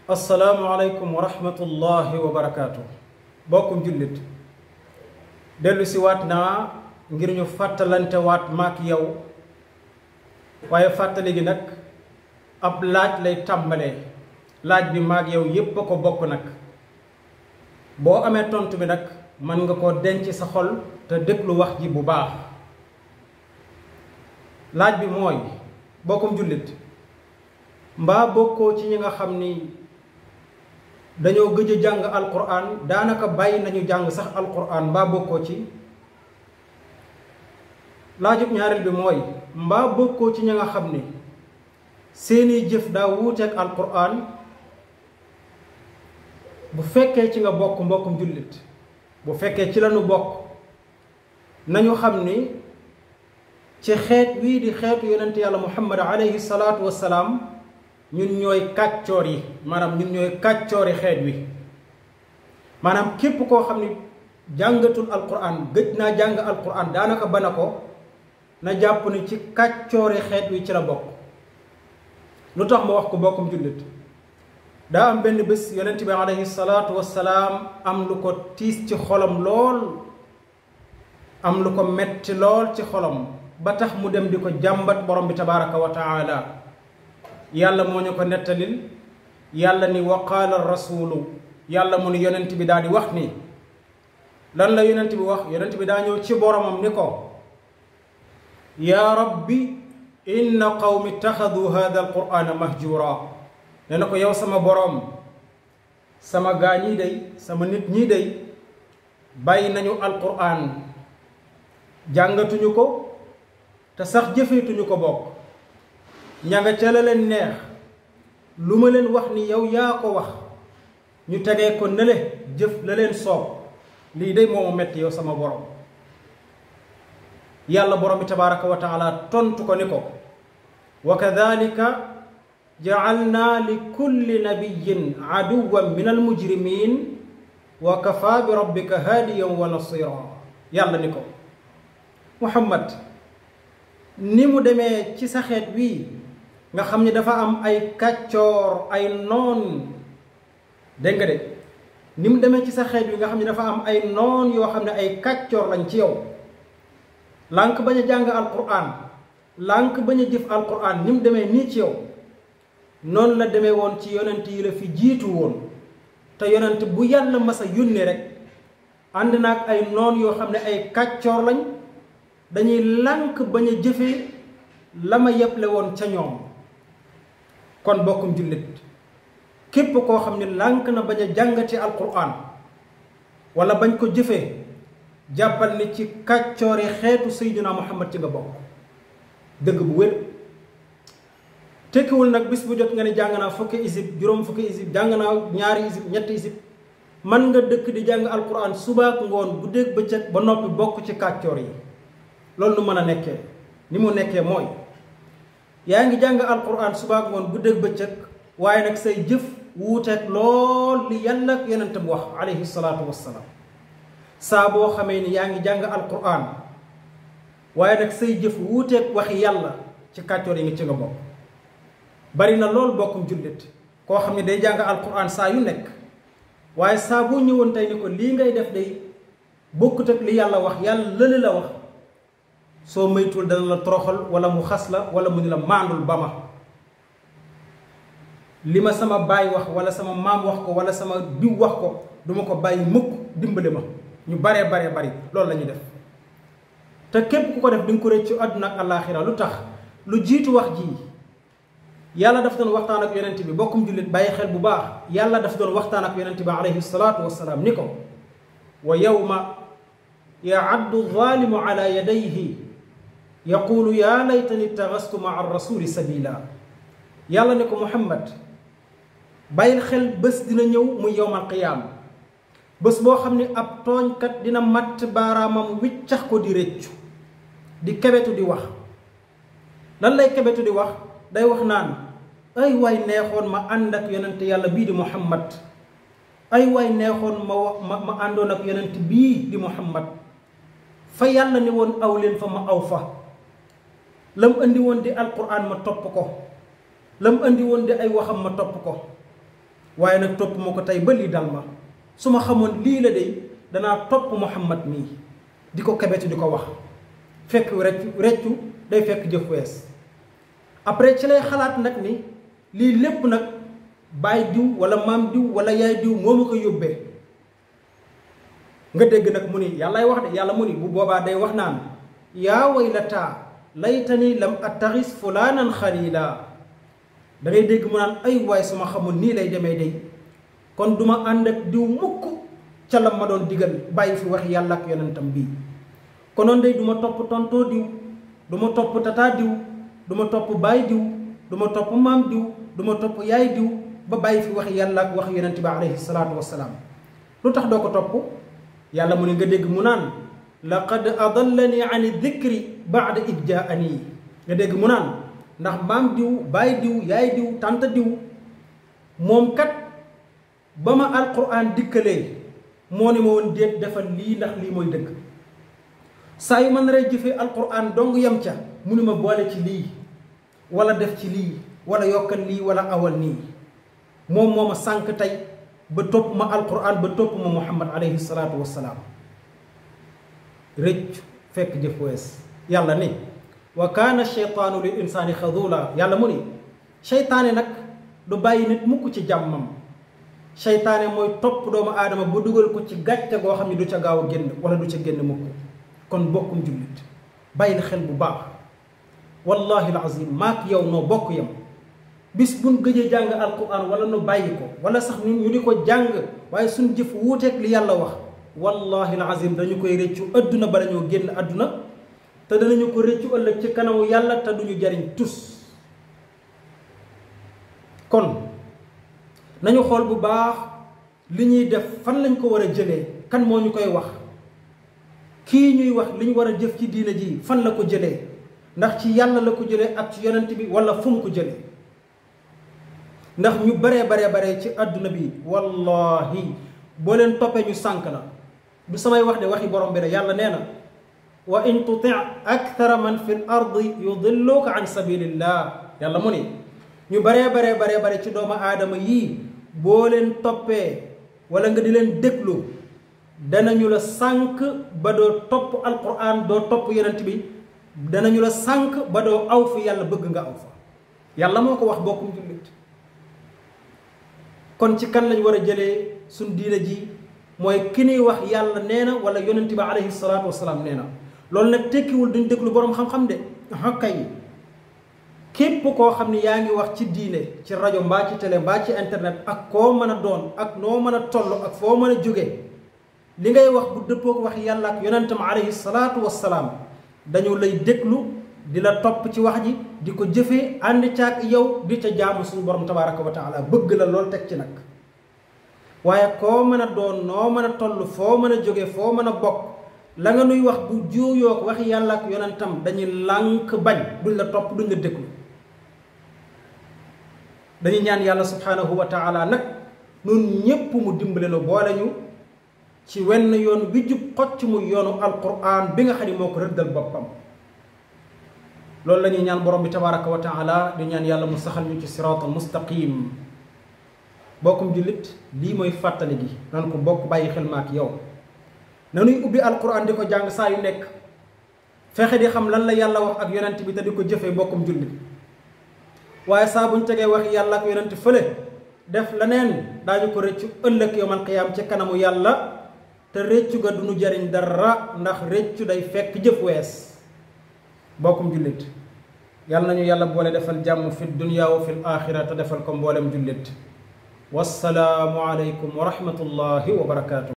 asalaamualeykum wa rahmatullahi wa barakaatu. bokkum jullit dellu si waat naa ngir ñu fàttalante waat maak yow waaye fàttali gi nag ab laaj lay tàmbalee. laaj bi maak yow yépp a ko bokk nag. boo amee tontu bi nag mën nga koo denc sa xol te déglu wax ji bu baax. laaj bi mooy bokkum jullit mbaa bokkoo ci ñi nga xam ni dañoo gëj a jàng alquran daanaka bàyyi nañu jàng sax alquran mbaa bokkoo ci. laajub ñaareel bi mooy mbaa bokkoo ci ñi nga xam ni seeni jëf daa wuuteeg alquran. bu fekkee ci nga bokk mbokkum jullit bu fekkee ci lañu bokk nañu xam ni ci xeet wii di xeetu yonent yàlla muhammad alayhi salaatu wassalaam ñun ñooy kàccoor yi, maanaam ñun ñooy kàccoori xeet wi. maanaam képp koo xam ni jàngatul alquran gëj naa jàng alquran daanaka ba na ko na jàpp ni ci kàccoori xeet wi ci la bokk. lu tax ma wax ko bokkum jullit daa am benn bés yonent bi alayhi salaatu wassalaam am lu ko tiis ci xolam lool, am lu ko metti lool ci xolam ba tax mu dem di ko jàmbat borom bi tabaraka wa taala. yàlla moo ñu ko nettalil. yàlla ni wa qaala rasulu, yàlla mu ni yonent bi daa di wax ni lan la yonent bi wax. yonent bi daa ñëw ci boromam ni ko yaa rabbi inna qawmi ittaxadu hada alqur'ana mahjura. nee na ko yow sama borom, sama gaa ñii day, sama nit ñii day bàyyi nañu alqur'an jàngatuñu ko te sax jëfeetuñu ko bokk. ña nga ca la leen neex, lu ma leen wax ni yow yaa ko wax ñu tegee ko nële jëf la leen soob. lii day moo ma metti yow sama borom. yàlla borom bi tabaraka wa taala tontu ko ni ko wa kadalika jacalnaa li kulli nabiyin aduwan min almujrimin wa kafa bi rabbika haadiyan wa nasira. yàlla ni ko muhammad ni mu demee ci sa xeet wii nga xam ni dafa am ay kàccoor ay noon, dégg nga de ni mu demee ci sa xeet wi nga xam ne dafa am ay noon yoo xam ne ay kàccoor lañ ci yow, lànk bañ a jàng alquran, lànk bañ a jëf alquran, ni mu demee nii ci yow noonu la demee woon ci yonent yi la fi jiitu woon. te yonent bu yàlla mas a yónnee rek ànd naag ay noon yoo xam ne ay kàccoor lañ, dañuy lànk bañ a jëfee la ma yeble woon ca ñoom. kon bokkum jullit képp koo xam ne lànk na bañ a jàngati alquran wala bañ ko jëfee, jàppal ni ci kàccoori xeetu sayyidina muhammad ci nga bokk. dëgg bu wér. tekkiwul nag bis bu jot nga ne jàng naa fukki isib, juróom fukki isib, jàng naa ñaari isib, ñetti isib. man nga dëkk di jàng alquran subaak ngoon guddeeg bëccëg ba noppi bokk ci kàccoor yi. loolu nu mën a nekkee, ni mu nekkee mooy yaa ngi jàng alquran subaak ngoon guddeeg bëccëg waaye nag say jëf wuuteeg lool li yàlla ak yonentam wax alayhi salaatu wassalaam. saa boo xamee ni yaa ngi jàng alquran waaye nag say jëf wuuteeg waxi yàlla, ci kàccoor yi nga ci nga bokk. bari na lool bokkum jullit koo xam ne day jàng alquran saa yu nekk waaye saa boo ñëwoon tey ni ko lii ngay def day bokkut ak li yàlla wax, yàlla lële la wax, soo moytuwul dana la toroxal wala mu xas la wala mu ni la maandul ba ma. li ma sama baay wax wala sama maam wax ko wala sama diw wax ko duma ko bàyyi mukk, dimbale ma. ñu baree bari loolu la ñu def. te képp ku ko def di nga ko rëccu àdduna ak àllaaxira. lu tax? lu jiitu wax ji yàlla daf doon waxtaan ak yonent bi. bokkum jullit bàyyi xel bu baax. yàlla daf doon waxtaan ak yonent bi alayhi salaatu wassalaam ni ko wa yawma yaaddu zaalimu ala yadayhi yaqulu yaa laytani ittaxastu maa rasuli sabila. yàlla ne ko muhammad bàyyil xel bés dina ñëw muy yowmal qiyaama, bés boo xam ne ab tooñkat dina matt baaraamam wiccax ko di rëccu, di kebetu di wax. lan lay kebetu di wax? day wax naan ay waay neexoon ma ànd ak yonent yàlla bii di muhammad, ay waay neexoon ma àndoon ak yonent bii di muhammad. fa yàlla ne woon aw leen fa ma aw fa, lam andi woon di alquran ma topp ko, lam andi woon di ay waxam ma topp ko. waaye nag topp ma ko tey ba lii dal ma su ma xamoon lii la de danaa topp Muhammad mii di ko kebetu di ko wax fekk reccu day fekk jëf wees après ci lay xalaat nag ni lii lépp nag baay diw wala maam diw wala yaay diw moo ma ko yóbbee nga dégg nag mu ni yàllaay wax de yàlla mu ni bu boobaa day wax naan yaa waylataa laytani lam attaxis fulaanan xalila da ngay dégg mu naan ay waay su ma xamul nii lay demee day kon duma ànd ak diw mukk ca la ma doon digal bàyyi fi wax yàlla ak yonentam bii konoon day du ma topp tontoo diw du ma topp tataa diw du ma topp baay diw du ma topp maam diw du ma topp yaay diw ba bàyyi fi wax yàlla ak wax yonent bi alayhi salaatu wassalaam lu tax doo ko topp yàlla mu ne nga dégg mu naan laqad adallani ani dikri baada id jaani nga dégg mu naan ndax maam diw baay diw yaay diw tànta diw moom kat ba ma alquran dikkalee moo ne ma woon déet defal lii ndax lii mooy dëgg saa yu ma naree jëfee alquran dong yem ca mu ni ma boole ci lii wala def ci lii wala yokkal lii wala awal nii moom moo ma sànq tey ba topp ma alquran ba topp ma muhammad alayhi salaatu wassalaam rëcc fekk jëf wees yàlla ni wa kaana cheytaanu lil insaani xadula yàlla mu ni cheytaane nag du bàyyi nit mukk ci jàmmam cheytaane mooy topp doomu aadama bu dugal ko ci gàcce goo xam ne du ca gaaw a génn wala du ca génn mukk kon bokkum jullit bàyyi xel bu baax wallahi alazim maak yow noo bokk yam bis buñ gëjee jàng alquran wala nu bàyyi ko wala sax ñu di ko jàng waaye suñ jëf wuuteeg li yàlla wax wallahi alazim dañu koy rëccu adduna bala ñoo génn adduna te danañu ko rëccu ëllëg ci kanamu yàlla te duñu jariñ tus kon nañu xool bu baax li ñuy def fan lañ ko war a jëlee kan moo ñu koy wax kii ñuy wax li ñu war a jëf ci diina ji fan la ko jëlee ndax ci yàlla la ko jëlee ak ci yonent bi wala fu mu ko jëlee ndax ñu baree ci àdduna bi wallahi boo leen toppee ñu sànk la du samay wax de waxi borom bi la yàlla nee na wa in tuti akthara man fi l ardi yudilluka an sabilillah yàlla mu ni ñu baree ci doomu aadama yii boo leen toppee wala nga di leen déglu danañu la sànk ba doo topp alquran doo topp yonent bi danañu la sànk ba doo aw fi yàlla bëgg nga aw fa yàlla moo ko wax bokkum jullit kon ci kan lañ war a jëlee suñ diina ji mooy ki ñuy wax yàlla nee na wala yonent bi alayhi salaatu wasalaam nee na loolu nag tekkiwul duñ déglu boroom xam-xam de kay képp koo xam ni yaa ngi wax ci diine ci rajo mbaa ci télé mbaa ci internet ak koo mën a doon ak noo mën a toll ak foo mën a jóge li ngay wax bu dëppook wax yàlla ak yonentam alayhi salaatu wassalaam dañu lay déglu di la topp ci wax ji di ko jëfee ànd caag yow di ca jaamu suñu borom tabaraka wa taala bëgg la lool teg ci nag waaye koo mën a doon noo mën a toll foo mën a jóge foo mën a bokk la nga nuy wax bu juuyoo wax yàlla ak yonentam dañuy lànk bañ duñ la topp duñ la déglu dañuy ñaan yàlla subhanahu wa taala nag nun ñépp mu dimbale nu boole ñu ci wenn yoon wi jub xocc mu yoonu alquran bi nga xam ne moo ko rëddal boppam loolu la ñuy ñaan borom bi tabaraka wa taala di ñaan yàlla mu saxal ñu ci siraatal mustaqim bokkum jullit lii mooy fàttali gi nan ko bokk bàyyi xel ma ak yow nanuy ubbi alquran di ko jàng saa yu nekk fexe di xam lan la yàlla wax ak yonent bi te di ko jëfee bokkum jullit waaye saa buñ tegee wax yàlla ak yonent fële def leneen daañu ko rëccu ëllëg yawmal qiyaam ci kanamu yàlla te rëccu ga duñu jariñ dara ndax rëccu day fekk jëf wees bokkum jullit yàlla nañu yàlla boole defal jàmm fi dunya wa fil axira te defal ko mboolem jullit wassalaamu aleykum wa rahmatullahi wa barakaatu